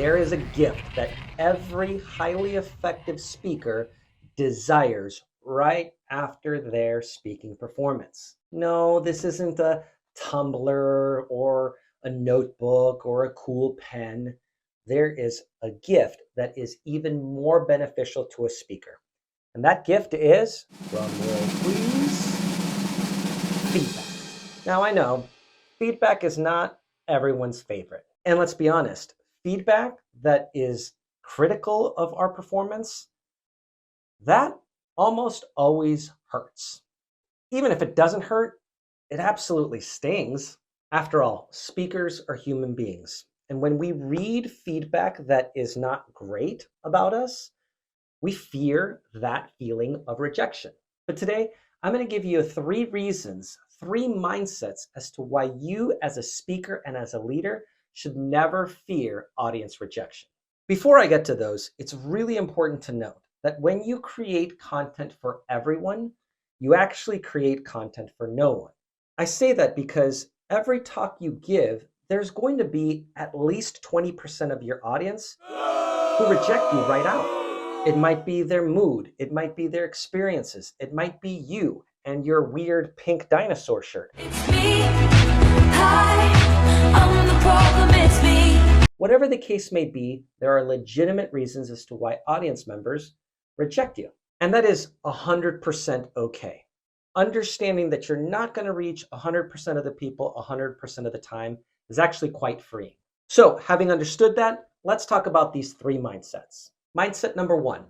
there is a gift that every highly effective speaker desires right after their speaking performance. No, this isn't a tumbler or a notebook or a cool pen. There is a gift that is even more beneficial to a speaker. And that gift is, drum roll please, feedback. Now I know feedback is not everyone's favorite. And let's be honest, feedback that is critical of our performance, that almost always hurts. Even if it doesn't hurt, it absolutely stings. After all, speakers are human beings. And when we read feedback that is not great about us, we fear that feeling of rejection. But today, I'm going to give you three reasons, three mindsets as to why you as a speaker and as a leader should never fear audience rejection. Before I get to those, it's really important to note that when you create content for everyone, you actually create content for no one. I say that because every talk you give, there's going to be at least 20% of your audience who reject you right out. It might be their mood, it might be their experiences, it might be you and your weird pink dinosaur shirt. It's me. Hi, I'm the problem, it's me. Whatever the case may be, there are legitimate reasons as to why audience members reject you. And that is 100% okay. Understanding that you're not going to reach 100% of the people 100% of the time is actually quite freeing. So, having understood that, let's talk about these three mindsets. Mindset number one,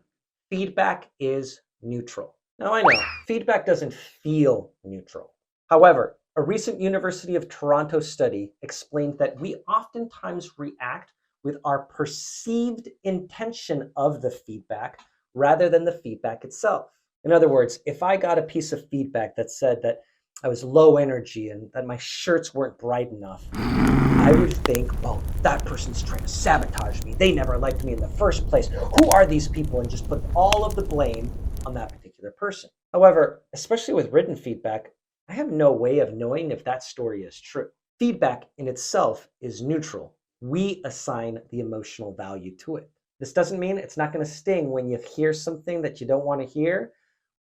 feedback is neutral. Now I know, feedback doesn't feel neutral. However, a recent University of Toronto study explained that we oftentimes react with our perceived intention of the feedback rather than the feedback itself. In other words, if I got a piece of feedback that said that I was low energy and that my shirts weren't bright enough, I would think, well, that person's trying to sabotage me. They never liked me in the first place. Who are these people? And just put all of the blame on that particular person. However, especially with written feedback, I have no way of knowing if that story is true. Feedback in itself is neutral. We assign the emotional value to it. This doesn't mean it's not going to sting when you hear something that you don't want to hear,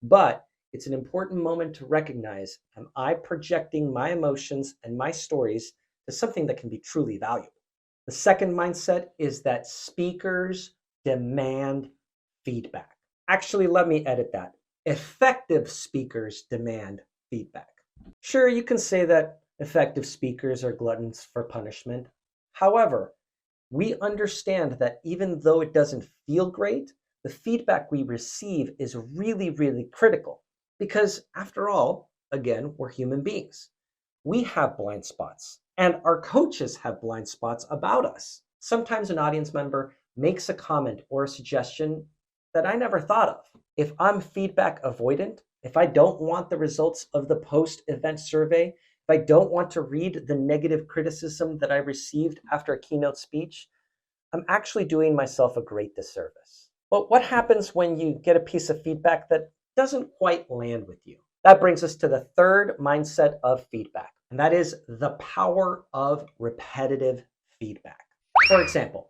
but it's an important moment to recognize, am I projecting my emotions and my stories to something that can be truly valuable? The second mindset is that speakers demand feedback. Actually, let me edit that. Effective speakers demand feedback. Sure, you can say that effective speakers are gluttons for punishment. However, we understand that even though it doesn't feel great, the feedback we receive is really, really critical. Because after all, again, we're human beings. We have blind spots, and our coaches have blind spots about us. Sometimes an audience member makes a comment or a suggestion that I never thought of. If I'm feedback avoidant, if I don't want the results of the post-event survey, if I don't want to read the negative criticism that I received after a keynote speech, I'm actually doing myself a great disservice. But what happens when you get a piece of feedback that doesn't quite land with you? That brings us to the third mindset of feedback, and that is the power of repetitive feedback. For example,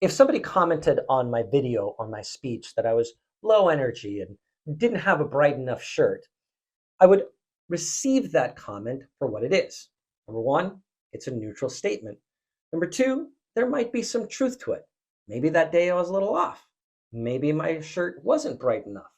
if somebody commented on my video or my speech that I was low energy and didn't have a bright enough shirt, I would receive that comment for what it is. Number one, it's a neutral statement. Number two, there might be some truth to it. Maybe that day I was a little off. Maybe my shirt wasn't bright enough.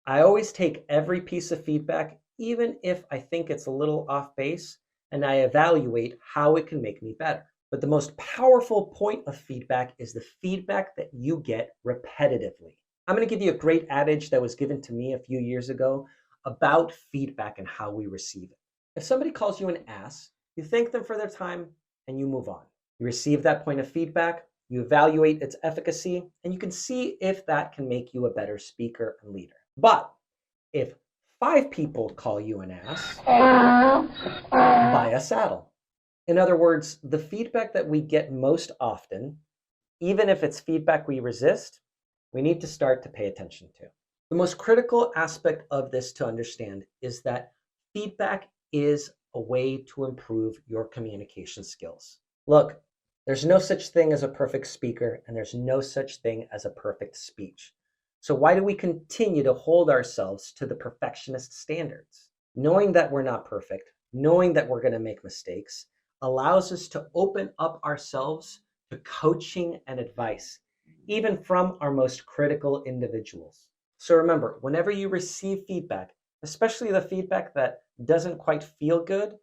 I always take every piece of feedback, even if I think it's a little off base, and I evaluate how it can make me better. But the most powerful point of feedback is the feedback that you get repetitively. I'm going to give you a great adage that was given to me a few years ago about feedback and how we receive it. If somebody calls you an ass, you thank them for their time and you move on. You receive that point of feedback, you evaluate its efficacy, and you can see if that can make you a better speaker and leader. But if 5 people call you an ass, buy a saddle. In other words, the feedback that we get most often, even if it's feedback we resist, we need to start to pay attention to. The most critical aspect of this to understand is that feedback is a way to improve your communication skills. Look, There's no such thing as a perfect speaker, and there's no such thing as a perfect speech. So why do we continue to hold ourselves to the perfectionist standards? Knowing that we're not perfect, knowing that we're going to make mistakes, allows us to open up ourselves to coaching and advice, even from our most critical individuals. So remember, whenever you receive feedback, especially the feedback that doesn't quite feel good,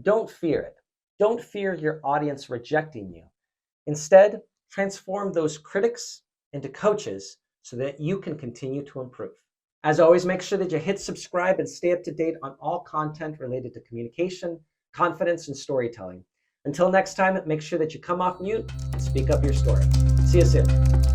don't fear it. Don't fear your audience rejecting you. Instead, transform those critics into coaches so that you can continue to improve. As always, make sure that you hit subscribe and stay up to date on all content related to communication, confidence, and storytelling. Until next time, make sure that you come off mute and speak up your story. See you soon.